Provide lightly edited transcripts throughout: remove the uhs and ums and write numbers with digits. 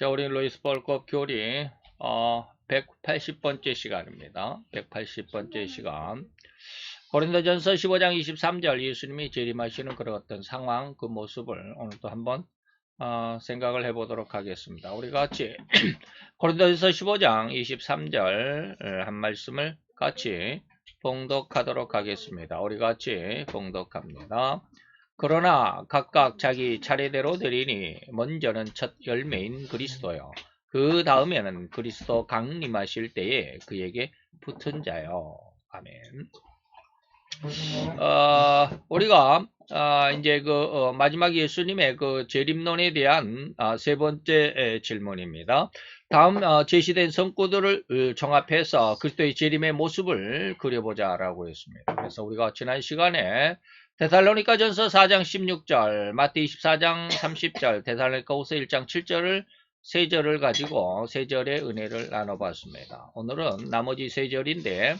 자, 우리 루이스 벌컵 교리 180번째 시간입니다. 180번째 시간. 고린도전서 15장 23절 예수님이 재림하시는 그런 어떤 상황, 그 모습을 오늘 또 한번 생각을 해보도록 하겠습니다. 우리 같이 고린도전서 15장 23절 한 말씀을 같이 봉독하도록 하겠습니다. 우리 같이 봉독합니다. 그러나 각각 자기 차례대로 되리니 먼저는 첫 열매인 그리스도요. 그 다음에는 그리스도 강림하실 때에 그에게 붙은 자요. 아멘. 우리가 이제 마지막 예수님의 그 재림론에 대한 세 번째 질문입니다. 다음 제시된 성구들을 종합해서 그리스도의 재림의 모습을 그려보자라고 했습니다. 그래서 우리가 지난 시간에 데살로니가전서 4장 16절, 마태 24장 30절, 데살로니가후서 1장 7절을 세 절을 가지고 세 절의 은혜를 나눠봤습니다. 오늘은 나머지 세 절인데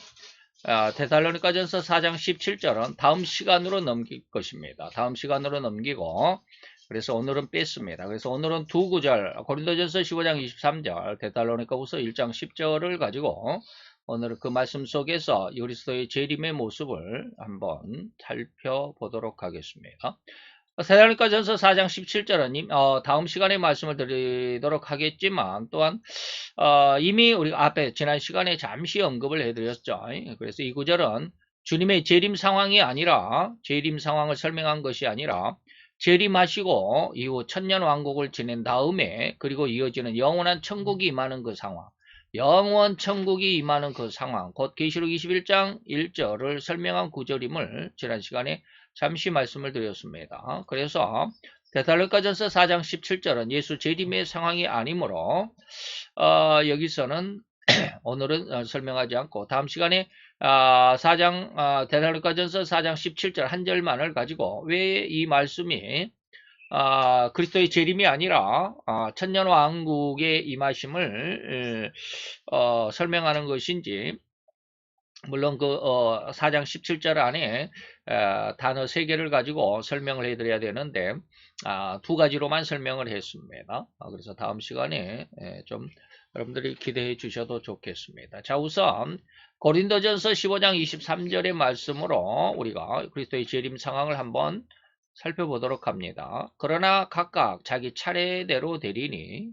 데살로니가전서 4장 17절은 다음 시간으로 넘길 것입니다. 다음 시간으로 넘기고 그래서 오늘은 뺐습니다. 그래서 오늘은 두 구절 고린도전서 15장 23절 데살로니가후서 1장 10절을 가지고 오늘은 그 말씀 속에서 그리스도의 재림의 모습을 한번 살펴보도록 하겠습니다. 데살로니가전서 4장 17절은 다음 시간에 말씀을 드리도록 하겠지만 또한 이미 우리 앞에 지난 시간에 잠시 언급을 해드렸죠. 그래서 이 구절은 주님의 재림 상황이 아니라 재림 상황을 설명한 것이 아니라 재림하시고 이후 천년 왕국을 지낸 다음에 그리고 이어지는 영원한 천국이 임하는 그 상황, 영원 천국이 임하는 그 상황, 곧 계시록 21장 1절을 설명한 구절임을 지난 시간에 잠시 말씀을 드렸습니다. 그래서 데살로니가전서 4장 17절은 예수 재림의 상황이 아니므로 여기서는 오늘은 설명하지 않고 다음 시간에 데살로니가전서 4장 17절 한 절만을 가지고 왜 이 말씀이 그리스도의 재림이 아니라 천년 왕국의 임하심을 설명하는 것인지, 물론 그 4장 17절 안에 단어 3개를 가지고 설명을 해드려야 되는데 두 가지로만 설명을 했습니다. 그래서 다음 시간에 좀 여러분들이 기대해 주셔도 좋겠습니다. 자, 우선 고린도전서 15장 23절의 말씀으로 우리가 그리스도의 재림 상황을 한번 살펴보도록 합니다. 그러나 각각 자기 차례대로 되리니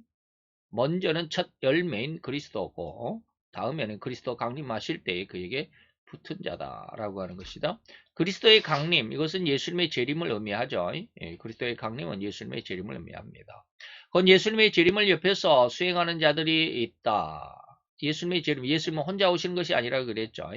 먼저는 첫 열매인 그리스도고 다음에는 그리스도 강림하실 때에 그에게 붙은 자다라고 하는 것이다. 그리스도의 강림, 이것은 예수님의 재림을 의미하죠. 그리스도의 강림은 예수님의 재림을 의미합니다. 그건 예수님의 재림을 옆에서 수행하는 자들이 있다. 예수님의 재림, 예수님은 혼자 오시는 것이 아니라 그랬죠.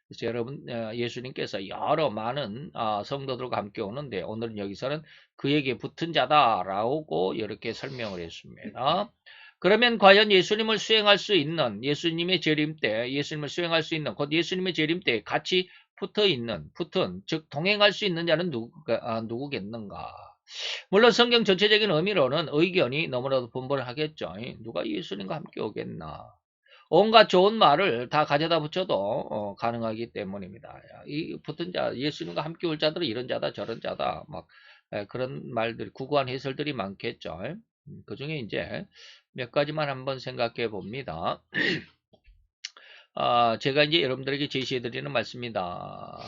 그래서 여러분, 예수님께서 여러 많은 성도들과 함께 오는데 오늘은 여기서는 그에게 붙은 자다라고 이렇게 설명을 했습니다. 그러면 과연 예수님을 수행할 수 있는, 예수님의 재림 때 예수님을 수행할 수 있는, 곧 예수님의 재림 때 같이 붙은, 즉 동행할 수 있는 자는 누구겠는가? 물론 성경 전체적인 의미로는 의견이 너무나도 분분하겠죠. 누가 예수님과 함께 오겠나? 온갖 좋은 말을 다 가져다 붙여도 가능하기 때문입니다. 이 붙은 자, 예수님과 함께 올 자들은 이런 자다 저런 자다 막 그런 말들, 구구한 해설들이 많겠죠. 그 중에 이제 몇 가지만 한번 생각해 봅니다. 제가 이제 여러분들에게 제시해 드리는 말씀이다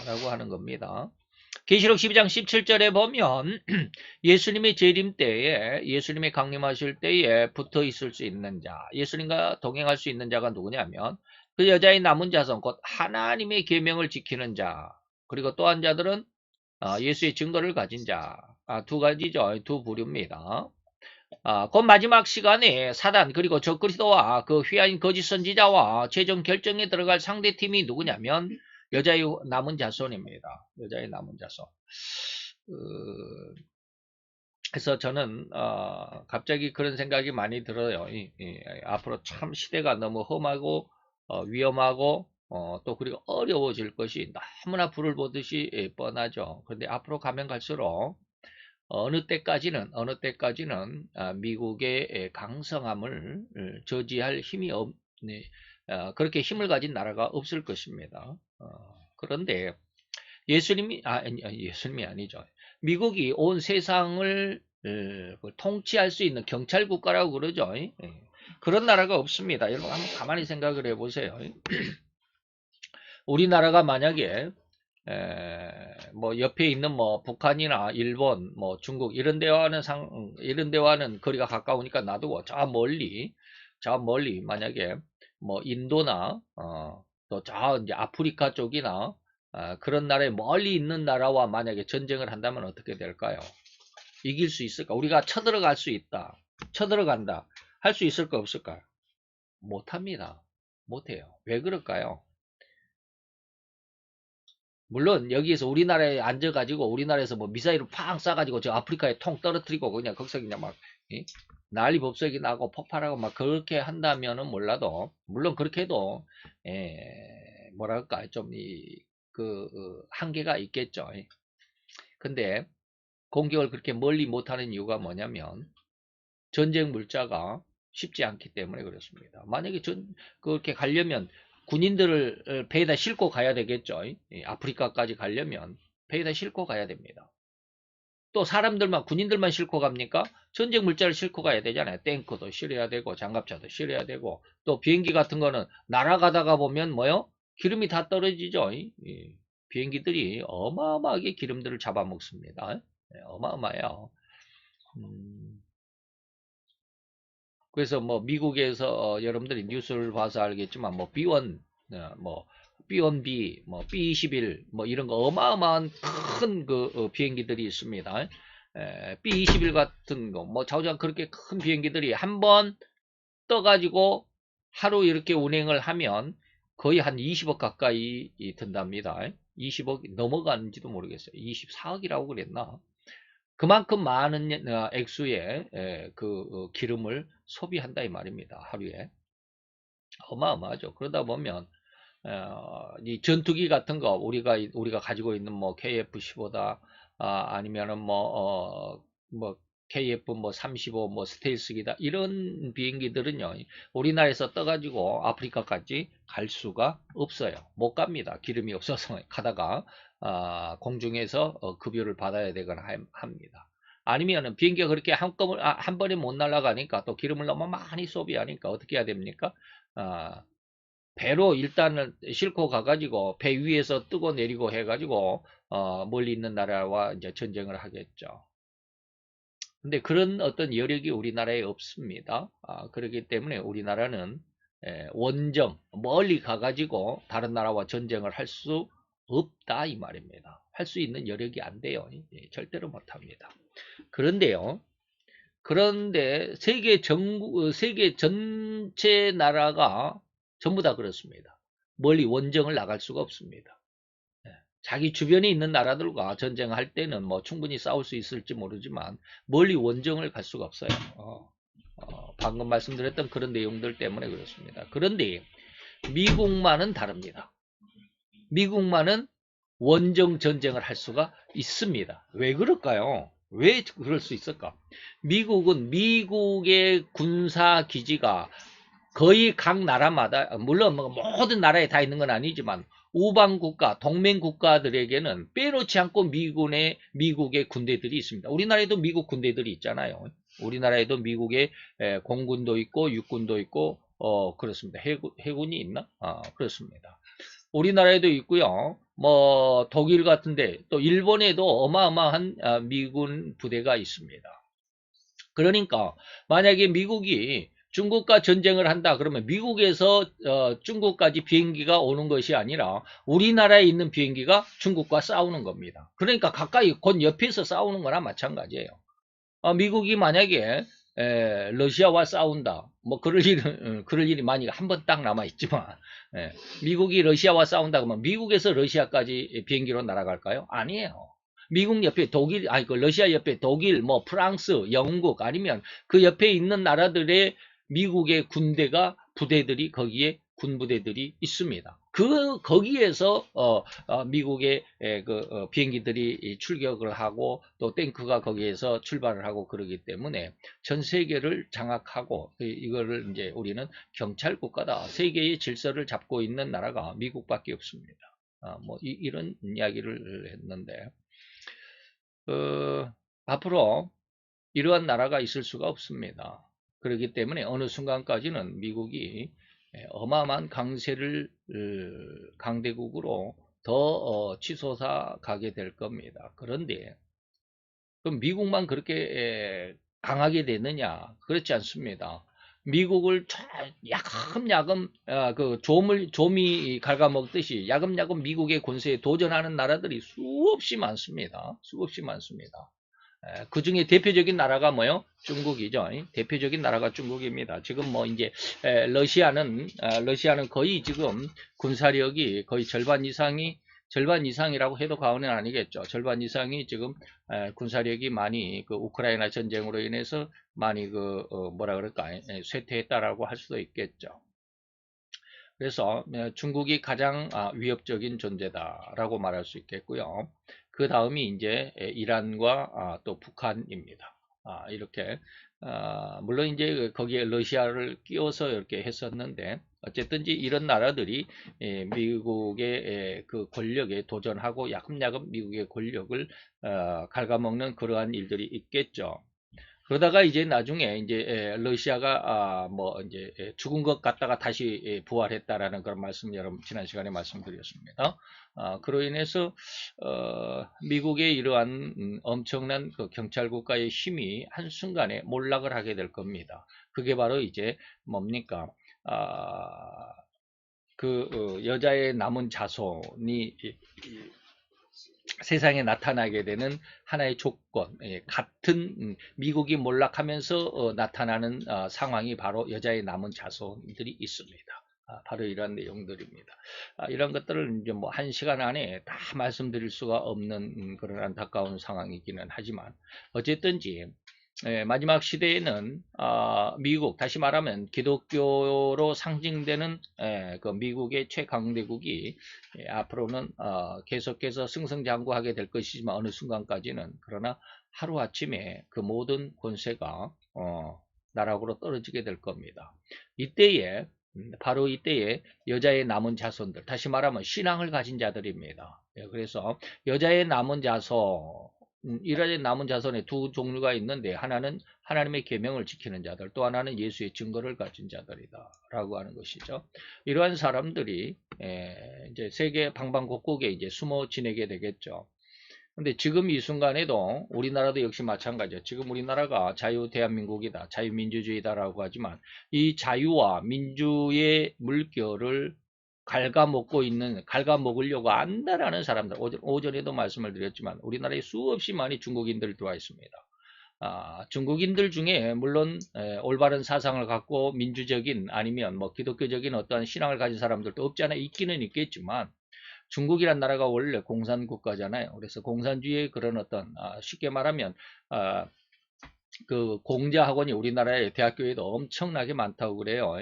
라고 하는 겁니다. 계시록 12장 17절에 보면 예수님의 재림 때에, 예수님의 강림하실 때에 붙어 있을 수 있는 자, 예수님과 동행할 수 있는 자가 누구냐면 그 여자의 남은 자손, 곧 하나님의 계명을 지키는 자, 그리고 또 한 자들은 예수의 증거를 가진 자, 두 가지죠. 두 부류입니다. 곧 마지막 시간에 사단 그리고 적그리스도와 그 휘하인 거짓 선지자와 최종 결정에 들어갈 상대팀이 누구냐면 여자의 남은 자손입니다. 여자의 남은 자손. 그래서 저는 갑자기 그런 생각이 많이 들어요. 앞으로 참 시대가 너무 험하고 위험하고 또 그리고 어려워질 것이 너무나 불을 보듯이 뻔하죠. 그런데 앞으로 가면 갈수록 어느 때까지는 미국의 강성함을 저지할 힘이 그렇게 힘을 가진 나라가 없을 것입니다. 그런데 예수님이 아니죠. 미국이 온 세상을 통치할 수 있는 경찰 국가라고 그러죠. 그런 나라가 없습니다. 여러분 한번 가만히 생각을 해보세요. 우리나라가 만약에 뭐 옆에 있는 뭐 북한이나 일본, 뭐 중국 이런 데와는 거리가 가까우니까 놔두고 저 멀리 만약에 뭐 인도나 또 저 이제 아프리카 쪽이나 그런 나라에 멀리 있는 나라와 만약에 전쟁을 한다면 어떻게 될까요? 이길 수 있을까? 우리가 쳐들어갈 수 있다. 쳐들어간다. 할 수 있을까 없을까? 못합니다. 못해요. 왜 그럴까요? 물론 여기에서 우리나라에 앉아가지고 우리나라에서 뭐 미사일을 팡 쏴가지고 저 아프리카에 통 떨어뜨리고 그냥 거기서 그냥 막 난리 법석이 나고 폭발하고 막 그렇게 한다면은 몰라도 물론 그렇게 해도 뭐랄까 좀 한계가 있겠죠. 근데 공격을 그렇게 멀리 못하는 이유가 뭐냐면 전쟁 물자가 쉽지 않기 때문에 그렇습니다. 만약에 그렇게 가려면 군인들을 배에다 싣고 가야 되겠죠. 아프리카까지 가려면 배에다 싣고 가야 됩니다. 또 군인들만 싣고 갑니까? 전쟁 물자를 싣고 가야 되잖아요. 탱크도 실어야 되고 장갑차도 실어야 되고 또 비행기 같은 거는 날아가다가 보면 뭐요? 기름이 다 떨어지죠. 비행기들이 어마어마하게 기름들을 잡아먹습니다. 어마어마해요. 그래서 뭐 미국에서 여러분들이 뉴스를 봐서 알겠지만 뭐 B1, 뭐 B1B, 뭐 B21, 뭐 이런 거 어마어마한 큰 그 비행기들이 있습니다. B21 같은 거, 뭐 좌우장 그렇게 큰 비행기들이 한번 떠가지고 하루 이렇게 운행을 하면 거의 한 20억 가까이 든답니다. 20억 넘어가는지도 모르겠어요. 24억이라고 그랬나? 그만큼 많은 액수의 기름을 소비한다 이 말입니다. 하루에. 어마어마하죠. 그러다 보면 이 전투기 같은 거 우리가 가지고 있는 뭐 KF-15다 아니면은 뭐 KF 뭐 35, 뭐 스텔스기다 이런 비행기들은요 우리나라에서 떠가지고 아프리카까지 갈 수가 없어요. 못 갑니다. 기름이 없어서 가다가 공중에서 급유를 받아야 되거나 합니다. 아니면은 비행기가 그렇게 한 번에 못 날아가니까 또 기름을 너무 많이 소비하니까 어떻게 해야 됩니까? 배로 일단은 싣고 가가지고 배 위에서 뜨고 내리고 해가지고 멀리 있는 나라와 이제 전쟁을 하겠죠. 근데 그런 어떤 여력이 우리나라에 없습니다. 그렇기 때문에 우리나라는 원정 멀리 가가지고 다른 나라와 전쟁을 할 수 없다 이 말입니다. 할 수 있는 여력이 안 돼요. 절대로 못합니다. 그런데 세계 전체 나라가 전부 다 그렇습니다. 멀리 원정을 나갈 수가 없습니다. 자기 주변에 있는 나라들과 전쟁할 때는 뭐 충분히 싸울 수 있을지 모르지만 멀리 원정을 갈 수가 없어요. 방금 말씀드렸던 그런 내용들 때문에 그렇습니다. 그런데 미국만은 다릅니다. 미국만은 원정 전쟁을 할 수가 있습니다. 왜 그럴까요? 왜 그럴 수 있을까? 미국의 군사 기지가 거의 각 나라마다 물론 뭐 모든 나라에 다 있는 건 아니지만 우방 국가, 동맹 국가들에게는 빼놓지 않고 미국의 군대들이 있습니다. 우리나라에도 미국 군대들이 있잖아요. 우리나라에도 미국의 공군도 있고 육군도 있고 그렇습니다. 해군이 있나? 그렇습니다. 우리나라에도 있고요. 뭐 독일 같은데 또 일본에도 어마어마한 미군 부대가 있습니다. 그러니까 만약에 미국이 중국과 전쟁을 한다 그러면 미국에서 중국까지 비행기가 오는 것이 아니라 우리나라에 있는 비행기가 중국과 싸우는 겁니다. 그러니까 가까이 곧 옆에서 싸우는 거나 마찬가지예요. 미국이 만약에 러시아와 싸운다. 뭐 그럴 일이 만약 한 번 딱 남아 있지만 미국이 러시아와 싸운다 그러면 미국에서 러시아까지 비행기로 날아갈까요? 아니에요. 미국 옆에 러시아 옆에 독일, 뭐 프랑스, 영국 아니면 그 옆에 있는 나라들의 미국의 부대들이 거기에 군부대들이 있습니다. 거기에서 미국의 비행기들이 출격을 하고 또 탱크가 거기에서 출발을 하고 그러기 때문에 전 세계를 장악하고 이거를 이제 우리는 경찰 국가다. 세계의 질서를 잡고 있는 나라가 미국밖에 없습니다. 뭐 이런 이야기를 했는데 앞으로 이러한 나라가 있을 수가 없습니다. 그렇기 때문에 어느 순간까지는 미국이 어마어마한 강대국으로 더 치솟아 가게 될 겁니다. 그런데 그럼 미국만 그렇게 강하게 되느냐? 그렇지 않습니다. 미국을 야금야금 그 좀이 갉아먹듯이 야금야금 미국의 권세에 도전하는 나라들이 수없이 많습니다. 수없이 많습니다. 그 중에 대표적인 나라가 뭐요? 중국이죠. 대표적인 나라가 중국입니다. 지금 뭐 이제 러시아는 거의 지금 군사력이 거의 절반 이상이라고 해도 과언은 아니겠죠. 절반 이상이 지금 군사력이 많이 그 우크라이나 전쟁으로 인해서 많이 뭐라 그럴까 쇠퇴했다라고 할 수도 있겠죠. 그래서 중국이 가장 위협적인 존재다라고 말할 수 있겠고요. 그 다음이 이제 이란과 또 북한입니다. 이렇게 물론 이제 거기에 러시아를 끼워서 이렇게 했었는데 어쨌든지 이런 나라들이 미국의 그 권력에 도전하고 야금야금 미국의 권력을 갉아먹는 그러한 일들이 있겠죠. 그러다가 이제 나중에 이제 러시아가 뭐 이제 죽은 것 같다가 다시 부활했다라는 그런 말씀 여러분 지난 시간에 말씀드렸습니다. 그로 인해서 미국의 이러한 엄청난 그 경찰 국가의 힘이 한순간에 몰락을 하게 될 겁니다. 그게 바로 이제 뭡니까? 여자의 남은 자손이 세상에 나타나게 되는 하나의 조건, 같은 미국이 몰락하면서 나타나는 상황이 바로 여자의 남은 자손들이 있습니다. 바로 이런 내용들입니다. 이런 것들을 이제 뭐 1시간 안에 다 말씀드릴 수가 없는 그런 안타까운 상황이기는 하지만 어쨌든지 마지막 시대에는 미국, 다시 말하면 기독교로 상징되는 그 미국의 최강대국이 앞으로는 계속해서 승승장구하게 될 것이지만 어느 순간까지는 그러나 하루아침에 그 모든 권세가 나락으로 떨어지게 될 겁니다. 이때에 바로 이때에 여자의 남은 자손들, 다시 말하면 신앙을 가진 자들입니다. 그래서 여자의 남은 자손, 이스라엘 남은 자손의 두 종류가 있는데 하나는 하나님의 계명을 지키는 자들, 또 하나는 예수의 증거를 가진 자들이다라고 하는 것이죠. 이러한 사람들이 이제 세계 방방곡곡에 이제 숨어 지내게 되겠죠. 근데 지금 이 순간에도 우리나라도 역시 마찬가지죠. 지금 우리나라가 자유 대한민국이다, 자유민주주의다라고 하지만 이 자유와 민주의 물결을 갉아먹으려고 한다라는 사람들, 오전에도 말씀을 드렸지만 우리나라에 수없이 많이 중국인들 들어와 있습니다. 중국인들 중에 물론 올바른 사상을 갖고 민주적인 아니면 뭐 기독교적인 어떠한 신앙을 가진 사람들도 없지 않아 있기는 있겠지만 중국이란 나라가 원래 공산국가잖아요. 그래서 공산주의의 그런 어떤 쉽게 말하면 그 공자학원이 우리나라의 대학교에도 엄청나게 많다고 그래요.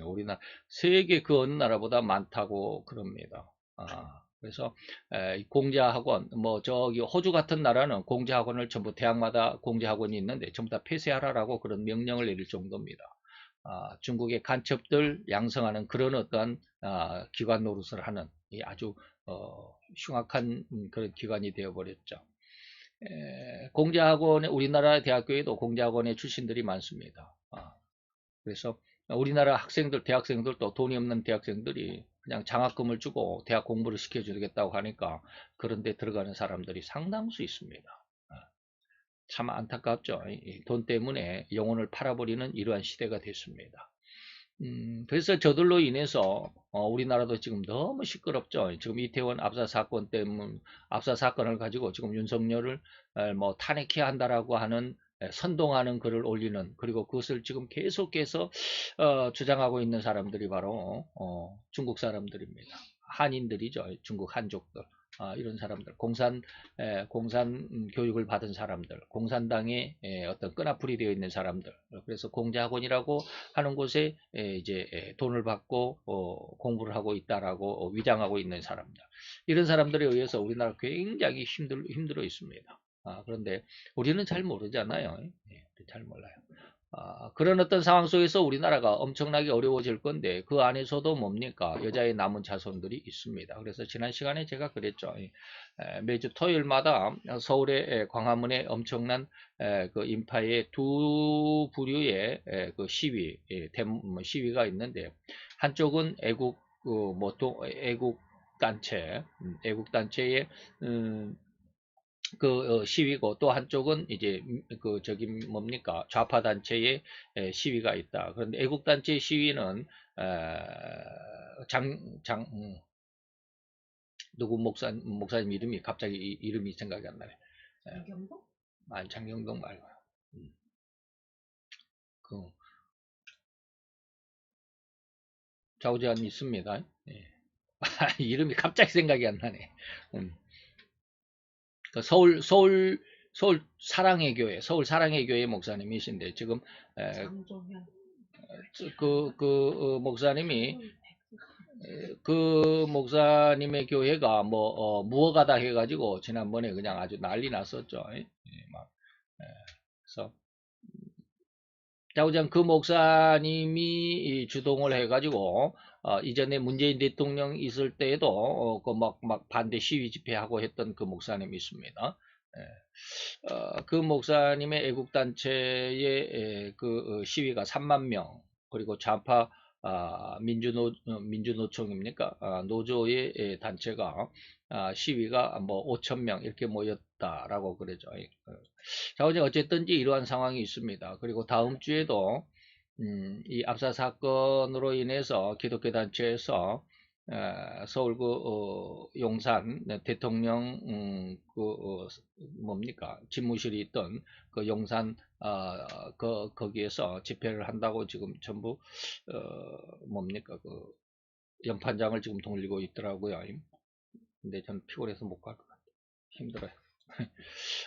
우리나라 세계 그 어느 나라보다 많다고 그럽니다. 그래서 공자학원, 뭐 저기 호주 같은 나라는 공자학원을 전부 대학마다 공자학원이 있는데 전부 다 폐쇄하라라고 그런 명령을 내릴 정도입니다. 중국의 간첩들 양성하는 그런 어떠한 기관 노릇을 하는 아주 흉악한 그런 기관이 되어버렸죠. 공자학원에 우리나라 대학교에도 공자학원의 출신들이 많습니다. 그래서 우리나라 학생들, 대학생들도 돈이 없는 대학생들이 그냥 장학금을 주고 대학 공부를 시켜주겠다고 하니까 그런데 들어가는 사람들이 상당수 있습니다. 참 안타깝죠. 돈 때문에 영혼을 팔아버리는 이러한 시대가 됐습니다. 그래서 저들로 인해서 우리나라도 지금 너무 시끄럽죠. 지금 이태원 압사 사건 때문 압사 사건을 가지고 지금 윤석열을 뭐 탄핵해야 한다라고 하는 선동하는 글을 올리는, 그리고 그것을 지금 계속해서 주장하고 있는 사람들이 바로 중국 사람들입니다. 한인들이죠. 중국 한족들. 이런 사람들, 공산 교육을 받은 사람들, 공산당의 어떤 끈앞풀이 되어 있는 사람들, 그래서 공자학원이라고 하는 곳에 이제 돈을 받고 공부를 하고 있다라고 위장하고 있는 사람들, 이런 사람들에 의해서 우리나라 굉장히 힘들어 있습니다. 그런데 우리는 잘 모르잖아요. 잘 몰라요. 그런 어떤 상황 속에서 우리나라가 엄청나게 어려워질 건데 그 안에서도 뭡니까? 여자의 남은 자손들이 있습니다. 그래서 지난 시간에 제가 그랬죠. 매주 토요일마다 서울의 광화문에 엄청난 그 인파의 두 부류의 그 시위, 시위가 있는데 한쪽은 애국 단체, 애국 단체의 시위고 또 한쪽은 이제 그 저기 뭡니까 좌파 단체의 시위가 있다. 그런데 애국 단체 시위는 장 누구 목사님 이름이 갑자기 이름이 생각이 안 나네. 장경동? 아니 장경동 말고 그 좌우제한 있습니다. 예. 이름이 갑자기 생각이 안 나네. 그 서울 사랑의 교회, 서울 사랑의 교회 목사님이신데 지금 목사님이 그 목사님의 교회가 뭐 무허가다 해가지고 지난번에 그냥 아주 난리 났었죠. 그래서 자우장 그 목사님이 주동을 해가지고 이전에 문재인 대통령 있을 때에도 그 막 반대 시위 집회하고 했던 그 목사님이 있습니다. 그 목사님의 애국단체의 그 시위가 3만 명, 그리고 좌파 민주노총입니까? 노조의 단체가 시위가 뭐 5천 명 이렇게 모였다라고 그러죠. 자, 어쨌든지 이러한 상황이 있습니다. 그리고 다음 주에도 이 압사 사건으로 인해서 기독교 단체에서 서울 용산 대통령 뭡니까 집무실이 있던 그 용산 거기에서 집회를 한다고 지금 전부 뭡니까 그 연판장을 지금 돌리고 있더라고요. 근데 저는 피곤해서 못 갈 것 같아요. 힘들어요.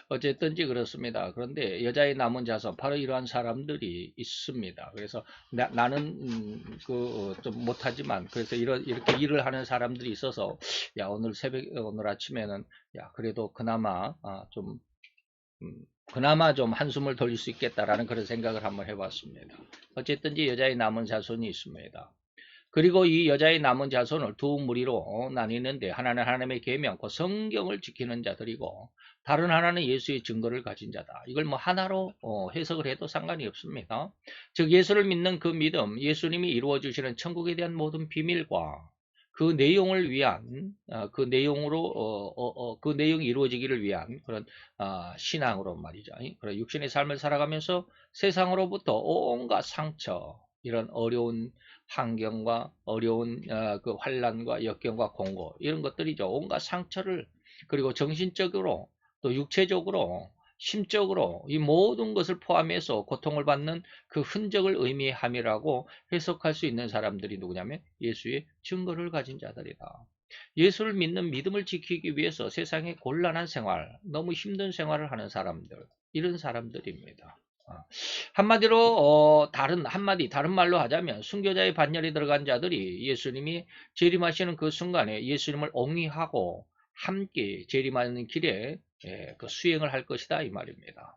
어쨌든지 그렇습니다. 그런데 여자의 남은 자손 바로 이러한 사람들이 있습니다. 그래서 나는 좀 못하지만 그래서 이렇게 일을 하는 사람들이 있어서 야 오늘 아침에는 야 그래도 그나마 그나마 좀 한숨을 돌릴 수 있겠다라는 그런 생각을 한번 해봤습니다. 어쨌든지 여자의 남은 자손이 있습니다. 그리고 이 여자의 남은 자손을 두 무리로 나뉘는데 하나는 하나님의 계명, 그 성경을 지키는 자들이고 다른 하나는 예수의 증거를 가진 자다. 이걸 뭐 하나로 해석을 해도 상관이 없습니다. 즉 예수를 믿는 그 믿음, 예수님이 이루어 주시는 천국에 대한 모든 비밀과 그 내용을 위한 그 내용으로 그 내용이 이루어지기를 위한 그런 신앙으로 말이죠. 그런 육신의 삶을 살아가면서 세상으로부터 온갖 상처, 이런 어려운 환경과 어려운 그 환란과 역경과 공고 이런 것들이죠. 온갖 상처를 그리고 정신적으로 또 육체적으로 심적으로 이 모든 것을 포함해서 고통을 받는 그 흔적을 의미함이라고 해석할 수 있는 사람들이 누구냐면 예수의 증거를 가진 자들이다. 예수를 믿는 믿음을 지키기 위해서 세상의 곤란한 생활, 너무 힘든 생활을 하는 사람들, 이런 사람들입니다. 한마디로 다른 말로 하자면 순교자의 반열에 들어간 자들이 예수님이 재림하시는 그 순간에 예수님을 옹이하고 함께 재림하는 길에 그 수행을 할 것이다 이 말입니다.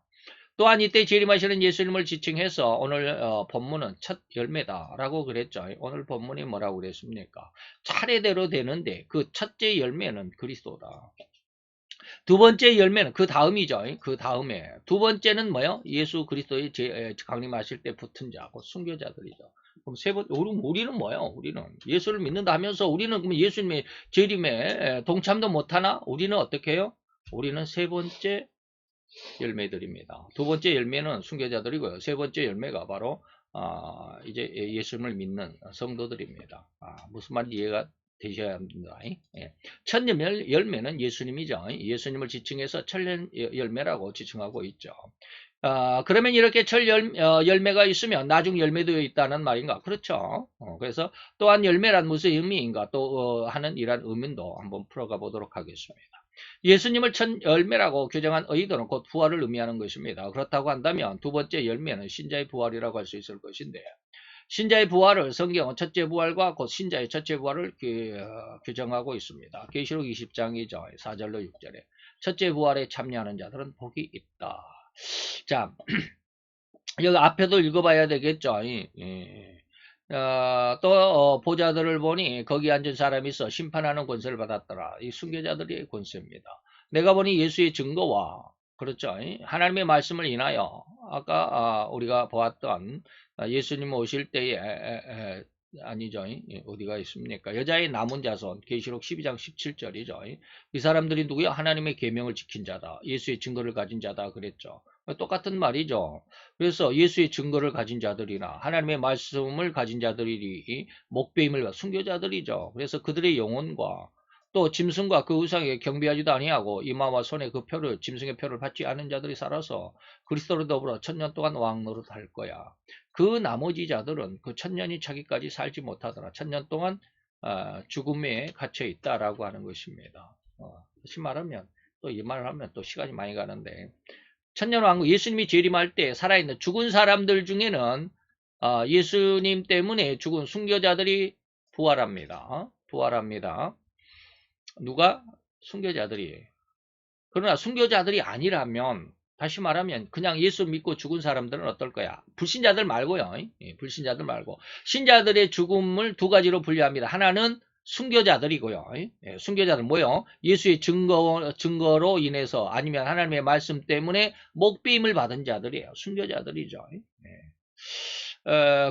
또한 이때 재림하시는 예수님을 지칭해서 오늘 본문은 첫 열매다라고 그랬죠. 오늘 본문이 뭐라고 그랬습니까? 차례대로 되는데 그 첫째 열매는 그리스도다. 두 번째 열매는 그 다음이죠. 그 다음에 두 번째는 뭐요? 예수 그리스도의 강림하실 때 붙은 자, 그 순교자들이죠. 그럼 우리는 뭐요? 우리는 예수를 믿는다 하면서 우리는 그럼 예수님의 재림에 동참도 못하나? 우리는 어떻게 해요? 우리는 세 번째 열매들입니다. 두 번째 열매는 순교자들이고요. 세 번째 열매가 바로 이제 예수님을 믿는 성도들입니다. 무슨 말인지 이해가 되셔야 합니다. 예. 첫 열매는 예수님이죠. 예수님을 지칭해서 첫 열매라고 지칭하고 있죠. 그러면 이렇게 첫 열매가 있으면 나중 열매도 있다는 말인가? 그렇죠. 그래서 또한 열매란 무슨 의미인가? 또 하는 이런 의문도 한번 풀어가 보도록 하겠습니다. 예수님을 첫 열매라고 규정한 의도는 곧 부활을 의미하는 것입니다. 그렇다고 한다면 두 번째 열매는 신자의 부활이라고 할 수 있을 것인데 신자의 부활을 성경은 첫째 부활과 곧 신자의 첫째 부활을 규정하고 있습니다. 계시록 20장이죠. 4절로 6절에 첫째 부활에 참여하는 자들은 복이 있다. 자, 여기 앞에도 읽어봐야 되겠죠. 또 보좌들을 보니 거기 앉은 사람이 있어 심판하는 권세를 받았더라. 이 순교자들의 권세입니다. 내가 보니 예수의 증거와 그렇죠. 하나님의 말씀을 인하여 아까 우리가 보았던 예수님 오실 때에 아니죠. 어디가 있습니까? 여자의 남은 자손 계시록 12장 17절이죠. 이 사람들이 누구야? 하나님의 계명을 지킨 자다. 예수의 증거를 가진 자다 그랬죠. 똑같은 말이죠. 그래서 예수의 증거를 가진 자들이나 하나님의 말씀을 가진 자들이 목배임을 순교자들이죠. 그래서 그들의 영혼과 또 짐승과 그 우상에 경배하지도 아니하고 이마와 손에 그 표를 짐승의 표를 받지 않은 자들이 살아서 그리스도로 더불어 천년 동안 왕 노릇할 거야. 그 나머지 자들은 그 천년이 차기까지 살지 못하더라. 천년 동안 죽음에 갇혀 있다라고 하는 것입니다. 다시 말하면 또 이 말을 하면 또 시간이 많이 가는데 천년왕국 예수님이 재림할 때 살아있는 죽은 사람들 중에는 예수님 때문에 죽은 순교자들이 부활합니다. 부활합니다. 누가? 순교자들이. 그러나 순교자들이 아니라면 다시 말하면 그냥 예수 믿고 죽은 사람들은 어떨 거야? 불신자들 말고요. 불신자들 말고 신자들의 죽음을 두 가지로 분류합니다. 하나는 순교자들이고요. 순교자들 뭐요? 예수의 증거로 인해서 아니면 하나님의 말씀 때문에 목배임을 받은 자들이에요. 순교자들이죠.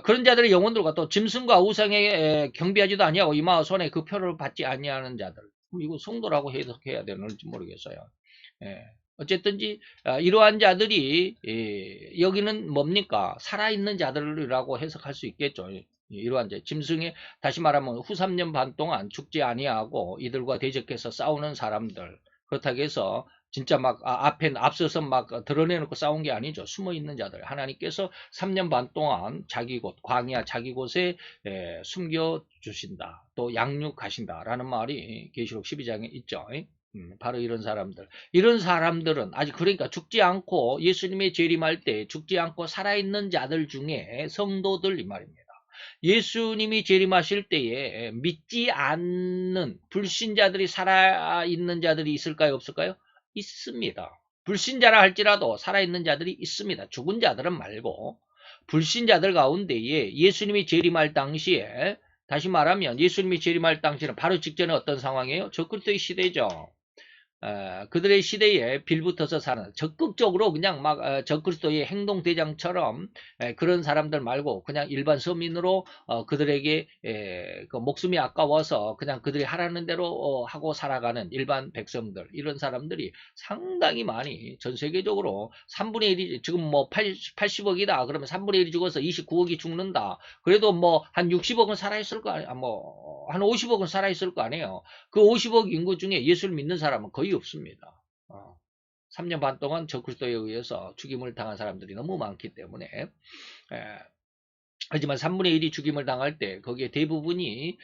그런 자들의 영혼들과 또 짐승과 우상에 경배하지도 아니하고 이마와 손에 그 표를 받지 아니하는 자들. 이거 성도라고 해석해야 되는지 모르겠어요. 어쨌든지 이러한 자들이 여기는 뭡니까? 살아있는 자들이라고 해석할 수 있겠죠. 이러한 자 짐승의 다시 말하면 후 3년 반 동안 죽지 아니하고 이들과 대적해서 싸우는 사람들. 그렇다고 해서 진짜 막 앞에 앞서서 막 드러내놓고 싸운 게 아니죠. 숨어있는 자들. 하나님께서 3년 반 동안 자기 곳 광야 자기 곳에 숨겨주신다. 또 양육하신다라는 말이 계시록 12장에 있죠. 바로 이런 사람들. 이런 사람들은 아직 그러니까 죽지 않고 예수님의 재림할 때 죽지 않고 살아있는 자들 중에 성도들 이 말입니다. 예수님이 재림하실 때에 믿지 않는 불신자들이 살아있는 자들이 있을까요? 없을까요? 있습니다. 불신자라 할지라도 살아있는 자들이 있습니다. 죽은 자들은 말고 불신자들 가운데에 예수님이 재림할 당시에 다시 말하면 예수님이 재림할 당시는 바로 직전에 어떤 상황이에요? 적그리스도의 시대죠. 그들의 시대에 빌붙어서 사는 적극적으로 그냥 막 적그리스도의 행동대장처럼 그런 사람들 말고 그냥 일반 서민으로 그들에게 그 목숨이 아까워서 그냥 그들이 하라는 대로 하고 살아가는 일반 백성들 이런 사람들이 상당히 많이 전 세계적으로 3분의 1이 지금 뭐 80억이다 그러면 3분의 1이 죽어서 29억이 죽는다 그래도 뭐 한 60억은 살아있을 거 아니야 뭐 한 50억은 살아있을 거 아니에요. 그 50억 인구 중에 예수를 믿는 사람은 거의 없습니다. 3년 반 동안 적그리스도에 의해서 죽임을 당한 사람들이 너무 많기 때문에 하지만 3분의 1이 죽임을 당할 때 거기에 대부분이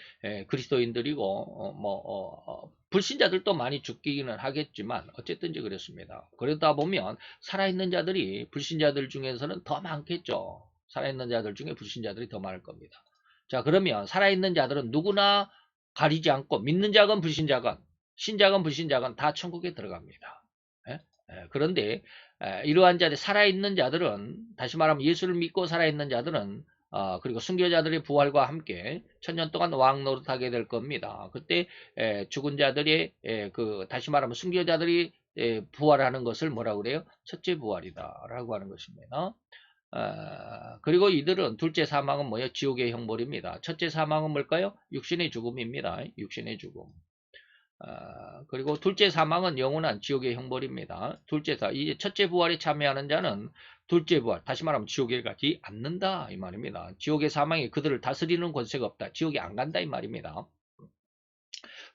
그리스도인들이고 불신자들도 많이 죽기는 하겠지만 어쨌든지 그렇습니다. 그러다 보면 살아있는 자들이 불신자들 중에서는 더 많겠죠. 살아있는 자들 중에 불신자들이 더 많을 겁니다. 자 그러면 살아있는 자들은 누구나 가리지 않고 믿는 자건 불신자건 신자건 불신자건 다 천국에 들어갑니다. 그런데 이러한 자들 살아있는 자들은 다시 말하면 예수를 믿고 살아있는 자들은 그리고 순교자들의 부활과 함께 천년 동안 왕 노릇하게 될 겁니다. 그때 죽은 자들이 그 다시 말하면 순교자들이 부활하는 것을 뭐라고 그래요? 첫째 부활이다 라고 하는 것입니다. 그리고 이들은 둘째 사망은 뭐예요? 지옥의 형벌입니다. 첫째 사망은 뭘까요? 육신의 죽음입니다. 육신의 죽음. 그리고 둘째 사망은 영원한 지옥의 형벌입니다. 이제 첫째 부활에 참여하는 자는 둘째 부활, 다시 말하면 지옥에 가지 않는다 이 말입니다. 지옥의 사망이 그들을 다스리는 권세가 없다. 지옥에 안 간다 이 말입니다.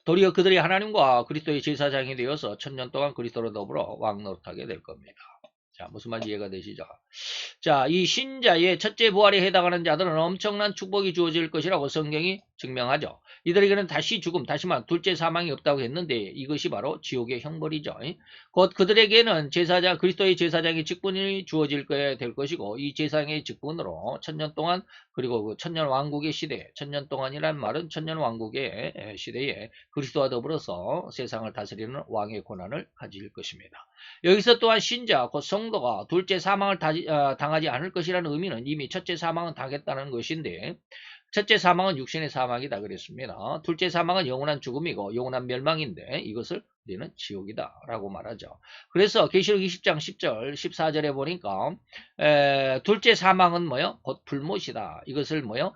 도리어 그들이 하나님과 그리스도의 제사장이 되어서 천년 동안 그리스도로 더불어 왕노릇하게 될 겁니다. 자, 무슨 말인지 이해가 되시죠? 자, 이 신자의 첫째 부활에 해당하는 자들은 엄청난 축복이 주어질 것이라고 성경이 증명하죠. 이들에게는 다시 죽음, 다시 말해 둘째 사망이 없다고 했는데 이것이 바로 지옥의 형벌이죠. 곧 그들에게는 제사장, 그리스도의 제사장의 직분이 주어질 거야 될 것이고 이 제사장의 직분으로 천년 동안 그리고 그 천년 왕국의 시대, 천년 동안이란 말은 천년 왕국의 시대에 그리스도와 더불어서 세상을 다스리는 왕의 권한을 가질 것입니다. 여기서 또한 신자, 곧 성도가 둘째 사망을 당하지 않을 것이라는 의미는 이미 첫째 사망은 당했다는 것인데 첫째 사망은 육신의 사망이다 그랬습니다. 둘째 사망은 영원한 죽음이고 영원한 멸망인데 이것을 우리는 지옥이다 라고 말하죠. 그래서 계시록 20장 10절 14절에 보니까 둘째 사망은 뭐요? 곧 불못이다. 이것을 뭐요?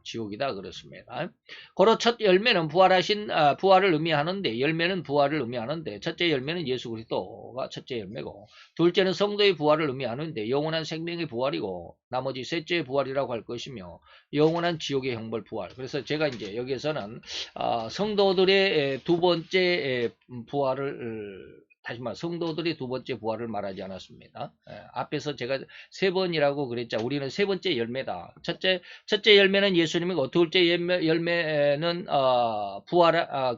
지옥이다 그렇습니다. 고로 첫 열매는 부활을 의미하는데 열매는 부활을 의미하는데 첫째 열매는 예수 그리스도가 첫째 열매고 둘째는 성도의 부활을 의미하는데 영원한 생명의 부활이고 나머지 셋째 부활이라고 할 것이며 영원한 지옥의 형벌 부활. 그래서 제가 이제 여기에서는 성도들의 두 번째 부활을 다시 말해 성도들이 두 번째 부활을 말하지 않았습니다. 앞에서 제가 세 번이라고 그랬죠. 우리는 세 번째 열매다. 첫째 열매는 예수님이고 둘째 열매는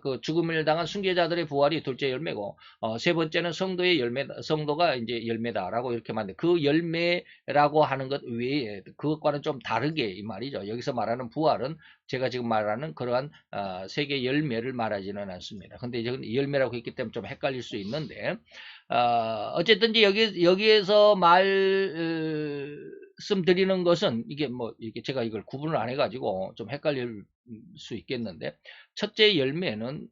그 죽음을 당한 순교자들의 부활이 둘째 열매고 세 번째는 성도의 열매다. 성도가 이제 열매다라고 이렇게 말하는데 그 열매라고 하는 것 외에 그것과는 좀 다르게 이 말이죠. 여기서 말하는 부활은 제가 지금 말하는 그러한 세계 열매를 말하지는 않습니다. 근데 이제 열매라고 했기 때문에 좀 헷갈릴 수 있는데 어쨌든지 여기에서 말씀드리는 것은 이게 뭐 이게 제가 이걸 구분을 안 해가지고 좀 헷갈릴 수 있겠는데 첫째 열매는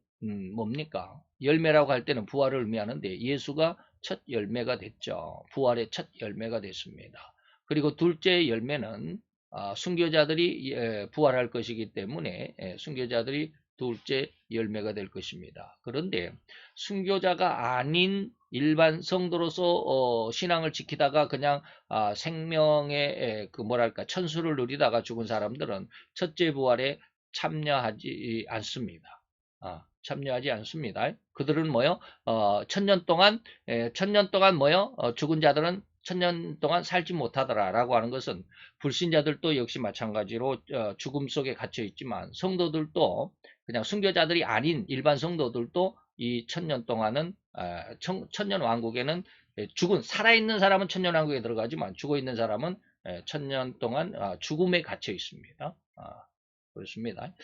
뭡니까? 열매라고 할 때는 부활을 의미하는데 예수가 첫 열매가 됐죠. 부활의 첫 열매가 됐습니다. 그리고 둘째 열매는 순교자들이 부활할 것이기 때문에 순교자들이 둘째 열매가 될 것입니다. 그런데 순교자가 아닌 일반 성도로서 신앙을 지키다가 그냥 생명의 그 뭐랄까 천수를 누리다가 죽은 사람들은 첫째 부활에 참여하지 않습니다. 참여하지 않습니다. 그들은 뭐요? 천년 동안 뭐요? 죽은 자들은 천년 동안 살지 못하더라라고 하는 것은 불신자들도 역시 마찬가지로 죽음 속에 갇혀 있지만 성도들도 그냥 순교자들이 아닌 일반 성도들도 이 천년 동안은 천년 왕국에는 살아있는 사람은 천년 왕국에 들어가지만 죽어있는 사람은 천년 동안 죽음에 갇혀 있습니다. 그렇습니다.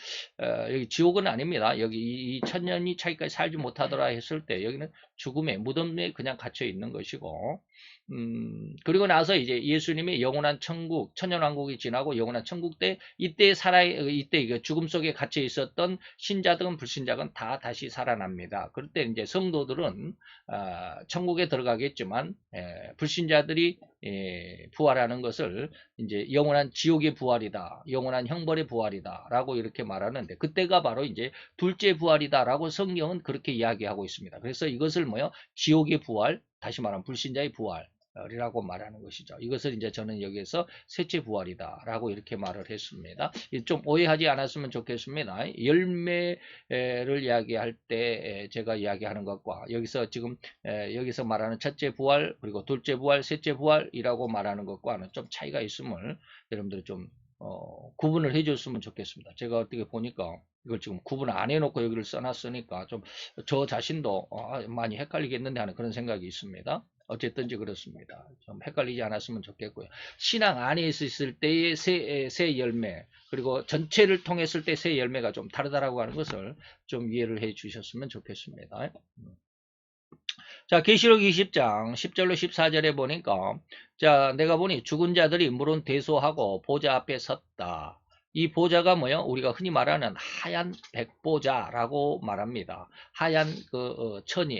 여기 지옥은 아닙니다. 여기 이 천년이 차기까지 살지 못하더라 했을 때 여기는 죽음의 무덤에 그냥 갇혀 있는 것이고 그리고 나서 이제 예수님의 영원한 천국, 천년왕국이 지나고 영원한 천국 때 이때 죽음 속에 갇혀 있었던 신자든 불신자든 다 다시 살아납니다. 그럴 때 이제 성도들은 천국에 들어가겠지만 불신자들이 부활하는 것을 이제 영원한 지옥의 부활이다, 영원한 형벌의 부활이다라고 이렇게 말하는데 그때가 바로 이제 둘째 부활이다라고 성경은 그렇게 이야기하고 있습니다. 그래서 이것을 뭐요? 지옥의 부활, 다시 말하면 불신자의 부활. 이라고 말하는 것이죠. 이것을 이제 저는 여기에서 셋째 부활이다 라고 이렇게 말을 했습니다. 좀 오해하지 않았으면 좋겠습니다. 열매를 이야기할 때 제가 이야기하는 것과 여기서 지금 여기서 말하는 첫째 부활 그리고 둘째 부활 셋째 부활이라고 말하는 것과는 좀 차이가 있음을 여러분들이 좀 구분을 해줬으면 좋겠습니다. 제가 어떻게 보니까 이걸 지금 구분 안 해놓고 여기를 써놨으니까 좀 저 자신도 많이 헷갈리겠는데 하는 그런 생각이 있습니다. 어쨌든지 그렇습니다. 좀 헷갈리지 않았으면 좋겠고요. 신앙 안에 있을 때의 새 열매 그리고 전체를 통했을 때 새 열매가 좀 다르다라고 하는 것을 좀 이해를 해 주셨으면 좋겠습니다. 자, 계시록 20장 10절로 14절에 보니까 자, 내가 보니 죽은 자들이 물은 대소하고 보좌 앞에 섰다. 이 보좌가 뭐요? 우리가 흔히 말하는 하얀 백보좌라고 말합니다. 하얀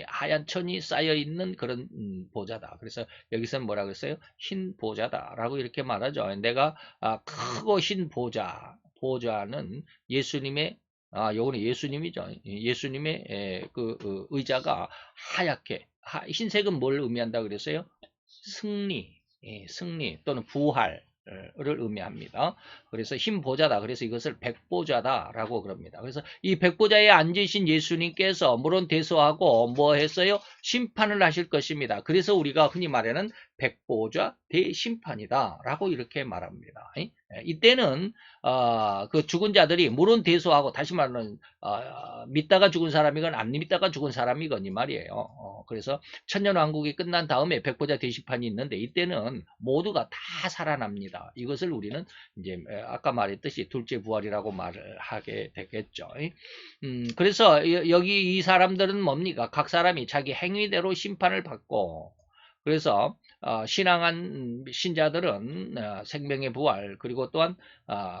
하얀 천이 쌓여 있는 그런 보좌다. 그래서 여기서는 뭐라고 했어요? 흰 보좌다라고 이렇게 말하죠. 내가 크고 흰 보좌는 예수님의 요거는 예수님이죠. 예수님의 의자가 하얗게 흰색은 뭘 의미한다 그랬어요? 승리 또는 부활 를 의미합니다. 그래서 흰 보좌다. 그래서 이것을 백보좌다라고 그럽니다. 그래서 이 백보좌에 앉으신 예수님께서 물론 대소하고 뭐 했어요? 심판을 하실 것입니다. 그래서 우리가 흔히 말하는 백보자 대심판이다 라고 이렇게 말합니다. 이때는 그 죽은 자들이 물은 대소하고, 다시 말하면 믿다가 죽은 사람이건 안 믿다가 죽은 사람이건 이 말이에요. 그래서 천년왕국이 끝난 다음에 백보자 대심판이 있는데, 이때는 모두가 다 살아납니다. 이것을 우리는 이제 아까 말했듯이 둘째 부활이라고 말을 하게 되겠죠. 그래서 여기 이 사람들은 뭡니까? 각 사람이 자기 행위대로 심판을 받고, 그래서 신앙한 신자들은 생명의 부활, 그리고 또한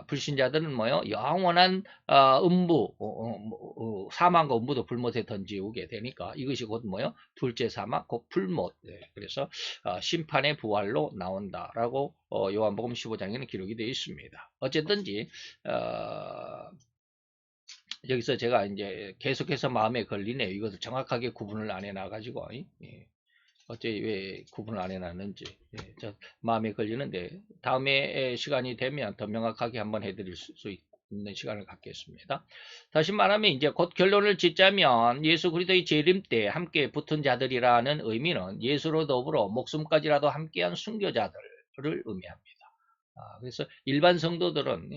불신자들은 뭐요? 영원한 음부, 사망과 음부도 불못에 던지우게 되니까, 이것이 곧 뭐요? 둘째 사막, 곧 불못. 그래서 심판의 부활로 나온다라고 요한복음 15장에는 기록이 되어 있습니다. 어쨌든지 여기서 제가 이제 계속해서 마음에 걸리네요. 이것을 정확하게 구분을 안 해놔가지고. 어째 왜 구분을 안 해놨는지 저 마음에 걸리는데, 다음에 시간이 되면 더 명확하게 한번 해드릴 수 있는 시간을 갖겠습니다. 다시 말하면 이제 곧 결론을 짓자면, 예수 그리스도의 재림 때 함께 붙은 자들이라는 의미는 예수로 더불어 목숨까지라도 함께한 순교자들을 의미합니다. 그래서 일반 성도들은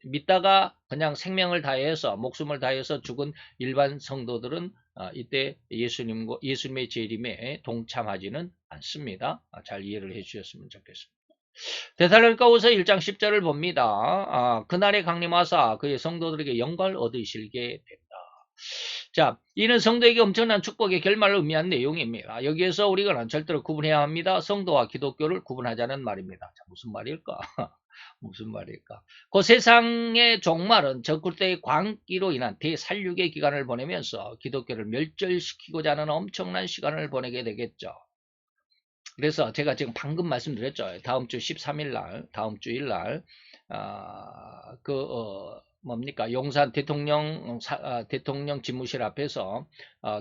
믿다가 그냥 생명을 다해서, 목숨을 다해서 죽은 일반 성도들은 이때 예수님의 재림에 동참하지는 않습니다. 잘 이해를 해 주셨으면 좋겠습니다. 데살로니가후서 1장 10절을 봅니다. 그날에 강림하사 그의 성도들에게 영광을 얻으시게 된다. 자, 이는 성도에게 엄청난 축복의 결말을 의미한 내용입니다. 여기에서 우리가 절대로 구분해야 합니다. 성도와 기독교를 구분하자는 말입니다. 자, 무슨 말일까? 무슨 말일까? 그 세상의 종말은 적그리스도의 광기로 인한 대살육의 기간을 보내면서 기독교를 멸절시키고자 하는 엄청난 시간을 보내게 되겠죠. 그래서 제가 지금 방금 말씀드렸죠. 다음 주 13일 날, 다음 주일 날, 뭡니까? 용산 대통령 집무실 앞에서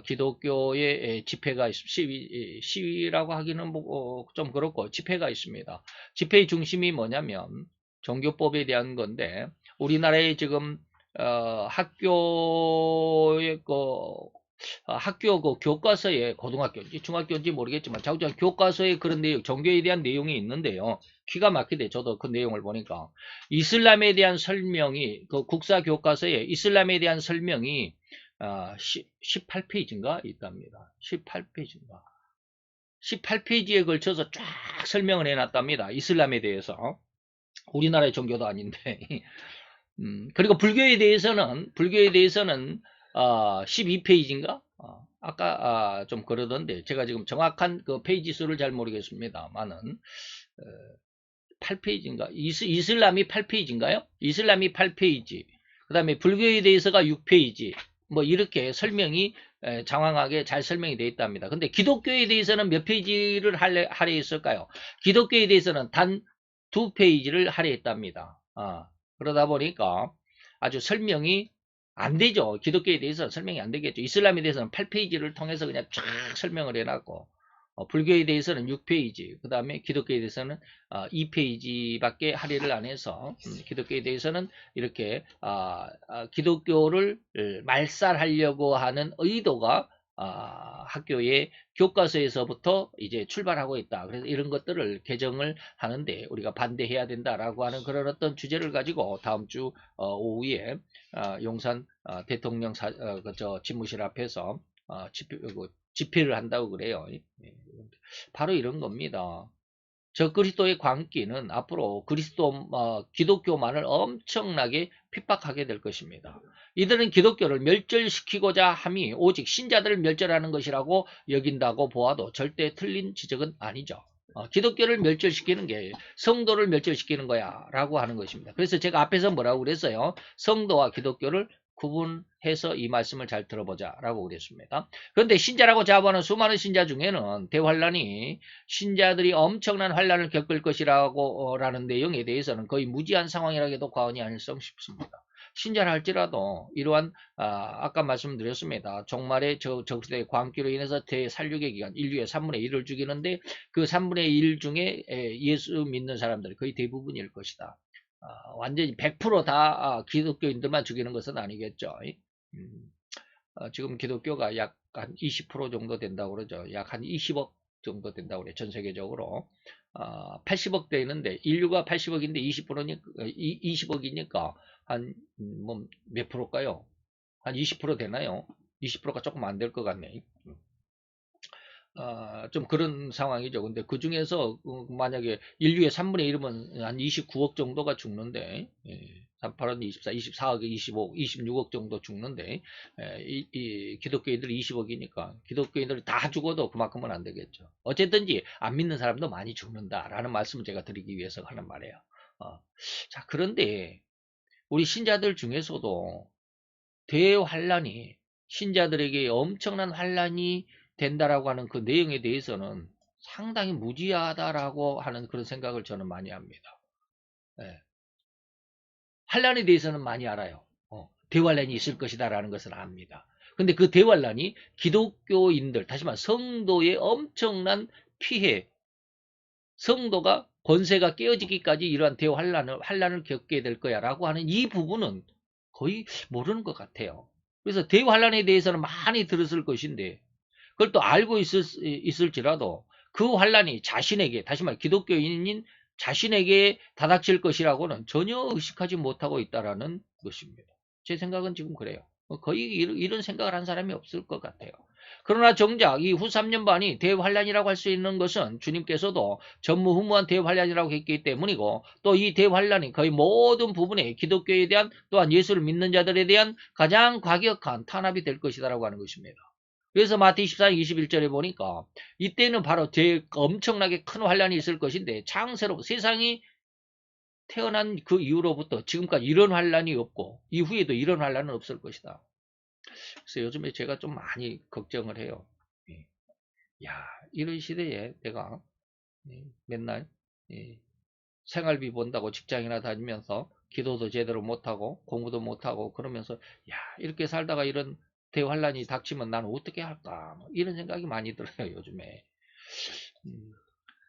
기독교의 집회가 시위라고 하기는 좀 그렇고, 집회가 있습니다. 집회의 중심이 뭐냐면 종교법에 대한 건데, 우리나라에 지금 학교의 학교 그 교과서에, 고등학교인지 중학교인지 모르겠지만 자우장 교과서에 그런 내용, 종교에 대한 내용이 있는데요. 기가 막히대. 저도 그 내용을 보니까 이슬람에 대한 설명이, 그 국사 교과서에 이슬람에 대한 설명이 18페이지인가 있답니다. 18페이지인가. 18페이지에 걸쳐서 쫙 설명을 해놨답니다. 이슬람에 대해서. 우리나라의 종교도 아닌데. 그리고 불교에 대해서는 12페이지인가? 아까 좀 그러던데, 제가 지금 정확한 그 페이지 수를 잘 모르겠습니다만은 8페이지인가? 이슬람이 8페이지인가요? 이슬람이 8페이지. 그 다음에 불교에 대해서가 6페이지. 뭐 이렇게 설명이 장황하게 잘 설명이 되어 있답니다. 근데 기독교에 대해서는 몇 페이지를 할애했을까요? 기독교에 대해서는 단 2페이지를 할애했답니다. 그러다 보니까 아주 설명이 안 되죠. 기독교에 대해서는 설명이 안 되겠죠. 이슬람에 대해서는 8페이지를 통해서 그냥 쫙 설명을 해놨고, 불교에 대해서는 6페이지, 그 다음에 기독교에 대해서는 2페이지밖에 할애를 안 해서, 기독교에 대해서는 이렇게 기독교를 말살하려고 하는 의도가 학교의 교과서에서부터 이제 출발하고 있다. 그래서 이런 것들을 개정을 하는데 우리가 반대해야 된다라고 하는 그런 어떤 주제를 가지고 다음 주 오후에 용산 대통령 집무실 앞에서 집회를 한다고 그래요. 바로 이런 겁니다. 저 그리스도의 광기는 앞으로 기독교만을 엄청나게 핍박하게 될 것입니다. 이들은 기독교를 멸절시키고자 함이 오직 신자들을 멸절하는 것이라고 여긴다고 보아도 절대 틀린 지적은 아니죠. 기독교를 멸절시키는 게 성도를 멸절시키는 거야 라고 하는 것입니다. 그래서 제가 앞에서 뭐라고 그랬어요? 성도와 기독교를 구분해서 이 말씀을 잘 들어보자 라고 그랬습니다. 그런데 신자라고 자부하는 수많은 신자 중에는 대환란이, 신자들이 엄청난 환란을 겪을 것이라고 라는 내용에 대해서는 거의 무지한 상황이라 해도 과언이 아닐성 싶습니다. 신자라 할지라도 이러한 아까 말씀드렸습니다. 종말의 적그리스도의 광기로 인해서 대살육의 기간, 인류의 3분의 1을 죽이는데 그 3분의 1 중에 예수 믿는 사람들이 거의 대부분일 것이다. 완전히 100%다 기독교인들만 죽이는 것은 아니겠죠. 지금 기독교가 약 한 20% 정도 된다고 그러죠. 약 한 20억 정도 된다고 그래. 전 세계적으로. 80억 되는데, 인류가 80억인데 20%니까, 20억이니까, 한, 뭐, 몇 프로일까요? 한 20% 되나요? 20%가 조금 안 될 것 같네. 좀 그런 상황이죠. 근데 그 중에서 만약에 인류의 3분의 1이면 한 29억 정도가 죽는데, 38원 24, 24억, 25, 26억 정도 죽는데, 이 기독교인들이 20억이니까 기독교인들이 다 죽어도 그만큼은 안 되겠죠. 어쨌든지 안 믿는 사람도 많이 죽는다라는 말씀을 제가 드리기 위해서 하는 말이에요. 자, 그런데 우리 신자들 중에서도 대환란이 신자들에게 엄청난 환란이 된다라고 하는 그 내용에 대해서는 상당히 무지하다라고 하는 그런 생각을 저는 많이 합니다. 예. 환란에 대해서는 많이 알아요. 대환란이 있을 것이다라는 것을 압니다. 근데 그 대환란이 기독교인들, 다시 말해 성도의 엄청난 피해, 성도가 권세가 깨어지기까지 이러한 환란을 겪게 될 거야라고 하는 이 부분은 거의 모르는 것 같아요. 그래서 대환란에 대해서는 많이 들었을 것인데 그걸 또 알고 있을지라도 그 환란이 자신에게, 다시 말해 기독교인인 자신에게 다닥칠 것이라고는 전혀 의식하지 못하고 있다라는 것입니다. 제 생각은 지금 그래요. 거의 이런 생각을 한 사람이 없을 것 같아요. 그러나 정작 이 후 3년 반이 대환란이라고 할 수 있는 것은 주님께서도 전무후무한 대환란이라고 했기 때문이고, 또 이 대환란이 거의 모든 부분에 기독교에 대한, 또한 예수를 믿는 자들에 대한 가장 과격한 탄압이 될 것이다라고 하는 것입니다. 그래서 마태 24장 21절에 보니까 이때는 바로 엄청나게 큰 환란이 있을 것인데, 창세로 세상이 태어난 그 이후로부터 지금까지 이런 환란이 없고 이후에도 이런 환란은 없을 것이다. 그래서 요즘에 제가 좀 많이 걱정을 해요. 예. 야, 이런 시대에 내가 맨날 생활비 본다고 직장이나 다니면서 기도도 제대로 못하고 공부도 못하고 그러면서, 야, 이렇게 살다가 이런 대환란이 닥치면 나는 어떻게 할까, 뭐 이런 생각이 많이 들어요 요즘에.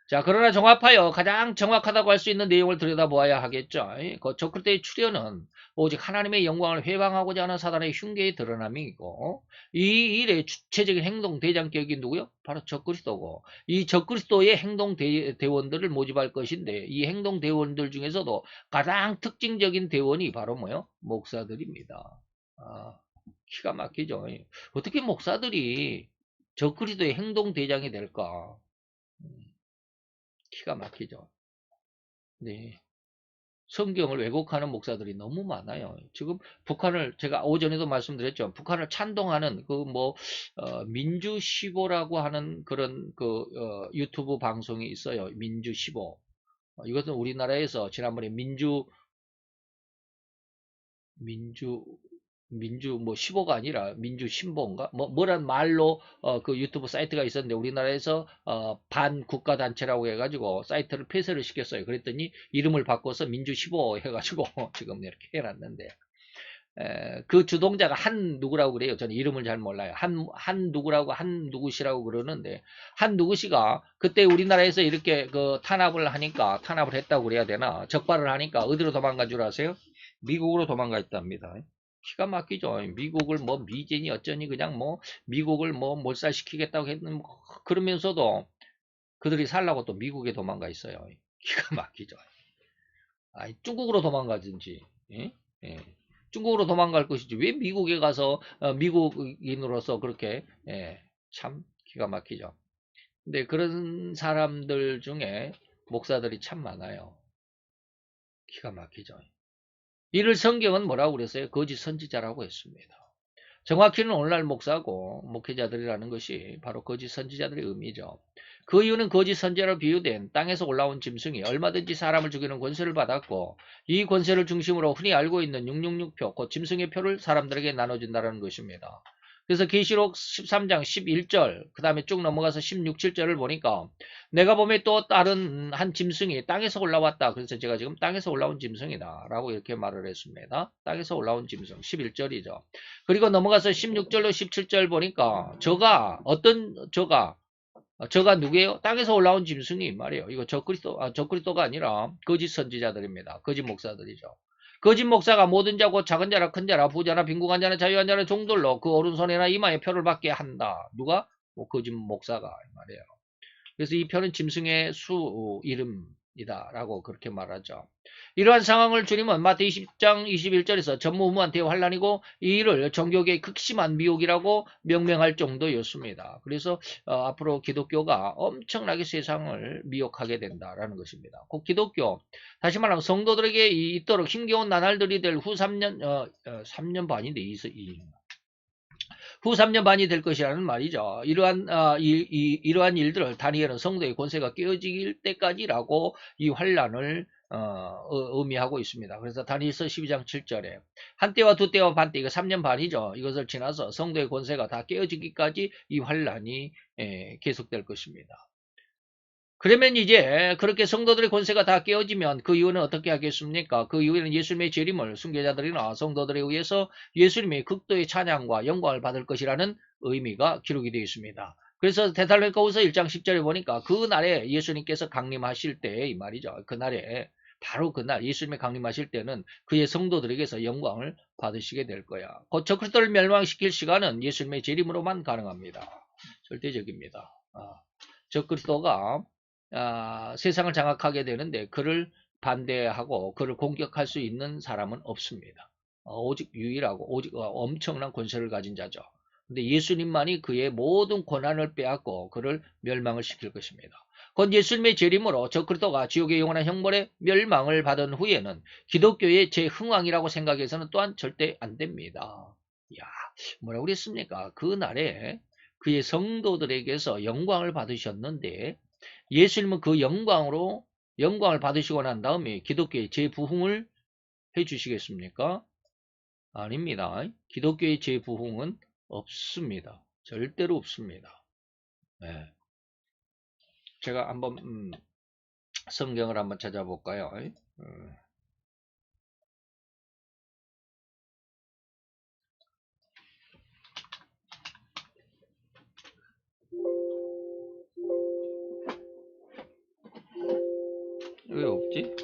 자, 그러나 종합하여 가장 정확하다고 할 수 있는 내용을 들여다보아야 하겠죠. 그 적그리스도의 출현은 오직 하나님의 영광을 회방하고자 하는 사단의 흉계의 드러남이고, 이 일의 주체적인 행동 대장격이 누구요? 바로 적그리스도고, 이 적그리스도의 행동 대원들을 모집할 것인데, 이 행동 대원들 중에서도 가장 특징적인 대원이 바로 뭐요? 목사들입니다. 기가 막히죠. 어떻게 목사들이 적그리스도의 행동 대장이 될까? 기가 막히죠. 네. 성경을 왜곡하는 목사들이 너무 많아요. 지금 북한을, 제가 오전에도 말씀드렸죠. 북한을 찬동하는 그 뭐 민주15라고 하는 그런 유튜브 방송이 있어요. 민주15. 이것은 우리나라에서 지난번에 민주 뭐 15가 아니라 민주 신보인가 뭐란 말로 그 유튜브 사이트가 있었는데, 우리나라에서 반국가 단체라고 해가지고 사이트를 폐쇄를 시켰어요. 그랬더니 이름을 바꿔서 민주 15 해가지고 지금 이렇게 해놨는데, 그 주동자가 한 누구라고 그래요. 저는 이름을 잘 몰라요. 한 누구라고, 한 누구시라고 그러는데, 한 누구시가 그때 우리나라에서 이렇게 그 탄압을 했다고 그래야 되나, 적발을 하니까 어디로 도망간 줄 아세요? 미국으로 도망가 있답니다. 기가 막히죠. 미국을 뭐 미제니 어쩌니 그냥 뭐 미국을 뭐 몰살시키겠다고 했는, 그러면서도 그들이 살라고 또 미국에 도망가 있어요. 기가 막히죠. 중국으로 도망가든지, 예? 예. 중국으로 도망갈 것이지 왜 미국에 가서 미국인으로서 그렇게, 참 기가 막히죠. 근데 그런 사람들 중에 목사들이 참 많아요. 기가 막히죠. 이를 성경은 뭐라고 그랬어요? 거짓 선지자라고 했습니다. 정확히는 오늘날 목사고 목회자들이라는 것이 바로 거짓 선지자들의 의미죠. 그 이유는 거짓 선지자로 비유된 땅에서 올라온 짐승이 얼마든지 사람을 죽이는 권세를 받았고, 이 권세를 중심으로 흔히 알고 있는 666표, 곧 짐승의 표를 사람들에게 나눠준다는 것입니다. 그래서 계시록 13장 11절, 그 다음에 쭉 넘어가서 16, 7절을 보니까 내가 보면 또 다른 한 짐승이 땅에서 올라왔다. 그래서 제가 지금 땅에서 올라온 짐승이다 라고 이렇게 말을 했습니다. 땅에서 올라온 짐승 11절이죠. 그리고 넘어가서 16절로 17절 보니까 저가 누구예요? 땅에서 올라온 짐승이 말이에요. 이거 적그리스도가 아니라 거짓 선지자들입니다. 거짓 목사들이죠. 거짓 목사가 모든 자고 작은 자나 큰 자나 부자나 빈곤한 자나 자유한 자나 종들로 그 오른손이나 이마에 표를 받게 한다. 누가? 거짓 목사가 말이에요. 그래서 이 표는 짐승의 수 이름이다라고 그렇게 말하죠. 이러한 상황을 주님은 마태 20장 21절에서 전무후무한 대환란이고 이 일을 종교계의 극심한 미혹이라고 명명할 정도였습니다. 그래서 앞으로 기독교가 엄청나게 세상을 미혹하게 된다라는 것입니다. 곧 기독교, 다시 말하면 성도들에게 있도록 힘겨운 나날들이 될 후 3년, 3년 반인데 후 3년 반이 될 것이라는 말이죠. 이러한 일들을 다니엘은 성도의 권세가 깨어질 때까지라고 이 환란을 의미하고 있습니다. 그래서 다니엘서 12장 7절에 한때와 두때와 반때, 이거 3년 반이죠. 이것을 지나서 성도의 권세가 다 깨어지기까지 이 환란이 계속될 것입니다. 그러면 이제 그렇게 성도들의 권세가 다 깨어지면 그 이후는 어떻게 하겠습니까? 그 이후에는 예수님의 재림을 순교자들이나 성도들에 의해서 예수님의 극도의 찬양과 영광을 받을 것이라는 의미가 기록이 되어 있습니다. 그래서 데살로니가후서 1장 10절에 보니까 그날에 예수님께서 강림하실 때 이 말이죠. 그날에 바로 그날 예수님이 강림하실 때는 그의 성도들에게서 영광을 받으시게 될 거야. 곧 적그리스도를 멸망시킬 시간은 예수님의 재림으로만 가능합니다. 절대적입니다. 적그리스도가 세상을 장악하게 되는데 그를 반대하고 그를 공격할 수 있는 사람은 없습니다. 오직 유일하고 오직 엄청난 권세를 가진 자죠. 근데 예수님만이 그의 모든 권한을 빼앗고 그를 멸망을 시킬 것입니다. 곧 예수님의 재림으로 적그리스도가 지옥의 영원한 형벌에 멸망을 받은 후에는 기독교의 재흥왕이라고 생각해서는 또한 절대 안 됩니다. 야, 뭐라고 그랬습니까? 그날에 그의 성도들에게서 영광을 받으셨는데 예수님은 그 영광을 받으시고 난 다음에 기독교의 재부흥을 해주시겠습니까? 아닙니다. 기독교의 재부흥은 없습니다. 절대로 없습니다. 네. 제가 한번 성경을 한번 찾아볼까요? 왜 없지?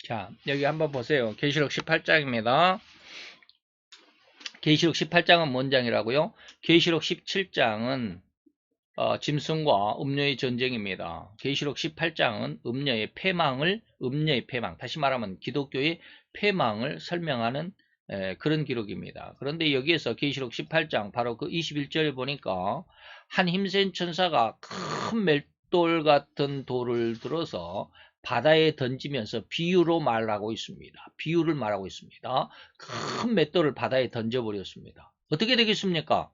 자, 여기 한번 보세요. 계시록 18장입니다. 계시록 18장은 뭔 장이라고요? 계시록 17장은 짐승과 음녀의 전쟁입니다. 계시록 18장은 음녀의 패망, 다시 말하면 기독교의 패망을 설명하는 그런 기록입니다. 그런데 여기에서 계시록 18장 바로 그 21절에 보니까 한 힘센 천사가 큰 맷돌 같은 돌을 들어서 바다에 던지면서 비유로 말하고 있습니다. 비유를 말하고 있습니다. 큰 맷돌을 바다에 던져버렸습니다. 어떻게 되겠습니까?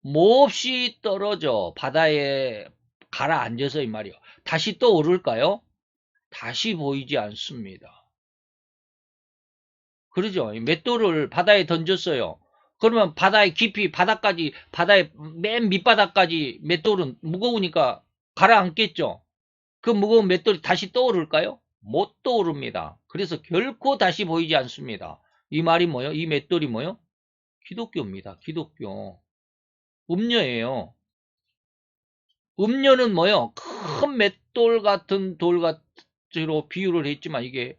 몹시 떨어져 바다에 가라앉아서 이 말이요. 다시 떠오를까요? 다시 보이지 않습니다. 그러죠. 맷돌을 바다에 던졌어요. 그러면 바다의 깊이 바다의 맨 밑바닥까지 맷돌은 무거우니까 가라앉겠죠. 그 무거운 맷돌이 다시 떠오를까요? 못 떠오릅니다. 그래서 결코 다시 보이지 않습니다. 이 말이 뭐요? 이 맷돌이 뭐요? 기독교입니다. 기독교. 음녀예요. 음료는 뭐요? 큰 맷돌 같은 돌같이로 비유를 했지만 이게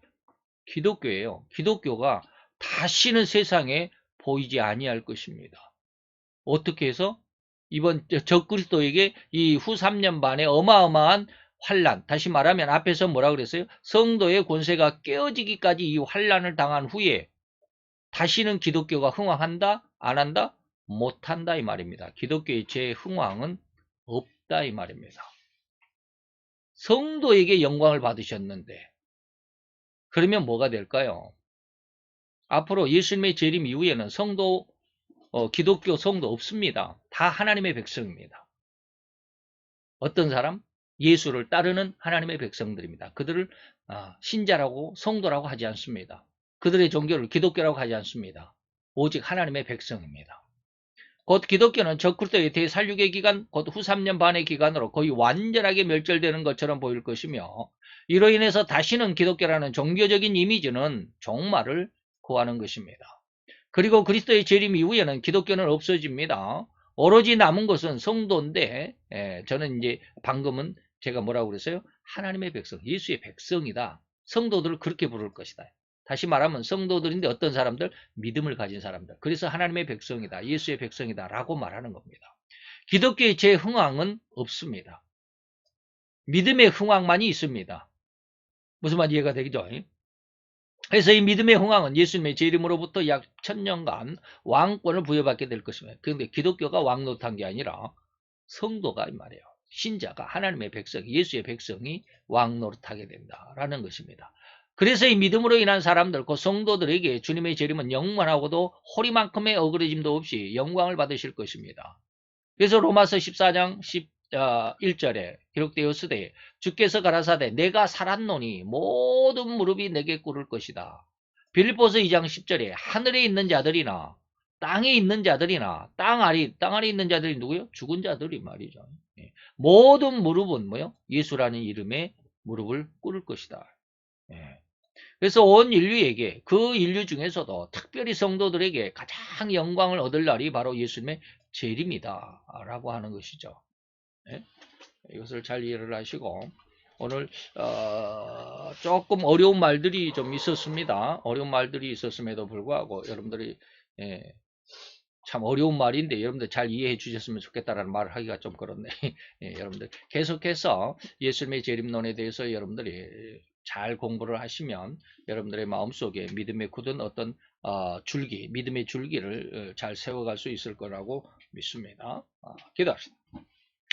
기독교예요. 기독교가 다시는 세상에 보이지 아니할 것입니다. 어떻게 해서? 이번 적그리스도에게 이 후 3년 반의 어마어마한 환란, 다시 말하면 앞에서 뭐라 그랬어요? 성도의 권세가 깨어지기까지 이 환란을 당한 후에 다시는 기독교가 흥왕한다? 안 한다? 못한다 이 말입니다. 기독교의 재흥왕은 없다 이 말입니다. 성도에게 영광을 받으셨는데 그러면 뭐가 될까요? 앞으로 예수님의 재림 이후에는 기독교 성도 없습니다. 다 하나님의 백성입니다. 어떤 사람? 예수를 따르는 하나님의 백성들입니다. 그들을 신자라고 성도라고 하지 않습니다. 그들의 종교를 기독교라고 하지 않습니다. 오직 하나님의 백성입니다. 곧 기독교는 적그리스도의 대살육의 기간, 곧 후 3년 반의 기간으로 거의 완전하게 멸절되는 것처럼 보일 것이며 이로 인해서 다시는 기독교라는 종교적인 이미지는 종말을 구하는 것입니다. 그리고 그리스도의 재림 이후에는 기독교는 없어집니다. 오로지 남은 것은 성도인데 저는 이제 방금은 제가 뭐라고 그랬어요? 하나님의 백성, 예수의 백성이다. 성도들을 그렇게 부를 것이다. 다시 말하면 성도들인데 어떤 사람들? 믿음을 가진 사람들. 그래서 하나님의 백성이다. 예수의 백성이다. 라고 말하는 겁니다. 기독교의 재흥왕은 없습니다. 믿음의 흥왕만이 있습니다. 무슨 말 이해가 되죠? 그래서 이 믿음의 흥왕은 예수님의 재림으로부터 약 1000년간 왕권을 부여받게 될 것입니다. 그런데 기독교가 왕 노릇한 게 아니라 성도가 이 말이에요. 신자가 하나님의 백성, 예수의 백성이 왕 노릇하게 된다라는 것입니다. 그래서 이 믿음으로 인한 사람들, 그 성도들에게 주님의 재림은 영원하고도 호리만큼의 어그러짐도 없이 영광을 받으실 것입니다. 그래서 로마서 14장 1절에 기록되었으되 주께서 가라사대 내가 살았노니 모든 무릎이 내게 꿇을 것이다. 빌립보서 2장 10절에 하늘에 있는 자들이나 땅에 있는 자들이나 땅 아래 있는 자들이 누구요? 죽은 자들이 말이죠. 모든 무릎은 뭐요? 예수라는 이름에 무릎을 꿇을 것이다. 그래서 온 인류에게 그 인류 중에서도 특별히 성도들에게 가장 영광을 얻을 날이 바로 예수님의 재림이다 라고 하는 것이죠. 네? 이것을 잘 이해를 하시고 오늘 조금 어려운 말들이 좀 있었습니다. 어려운 말들이 있었음에도 불구하고 여러분들이 참 어려운 말인데 여러분들 잘 이해해 주셨으면 좋겠다라는 말을 하기가 좀 그렇네. 여러분들 계속해서 예수님의 재림론에 대해서 여러분들이 잘 공부를 하시면 여러분들의 마음속에 믿음의 굳은 어떤 줄기, 믿음의 줄기를 잘 세워갈 수 있을 거라고 믿습니다. 기도합시다.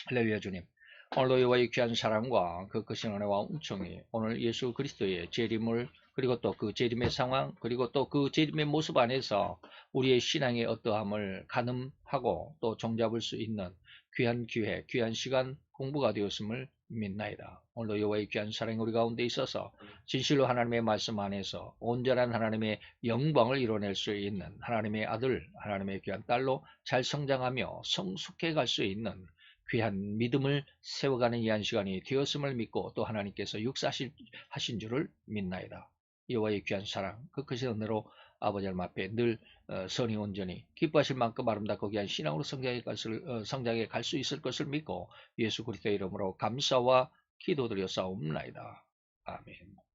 할렐루야 주님. 오늘도 여호와의 귀한 사랑과 그 크신 은혜와 은총이 오늘 예수 그리스도의 재림을 그리고 또 그 재림의 상황 그리고 또 그 재림의 모습 안에서 우리의 신앙의 어떠함을 가늠하고 또 종잡을 수 있는 귀한 기회, 귀한 시간 공부가 되었음을 믿나이다. 오늘도 여호와의 귀한 사랑이 우리 가운데 있어서 진실로 하나님의 말씀 안에서 온전한 하나님의 영광을 이뤄낼 수 있는 하나님의 아들, 하나님의 귀한 딸로 잘 성장하며 성숙해 갈 수 있는 귀한 믿음을 세워가는 이 한 시간이 되었음을 믿고 또 하나님께서 역사하신 줄을 믿나이다. 여호와의 귀한 사랑, 그 크신 은혜로 아버지 하나님 앞에 늘 선이 온전히 기뻐하실 만큼 아름답고 귀한 신앙으로 성장해 갈 수 있을 것을 믿고 예수 그리스도의 이름으로 감사와 기도드려 싸움나이다. 아멘.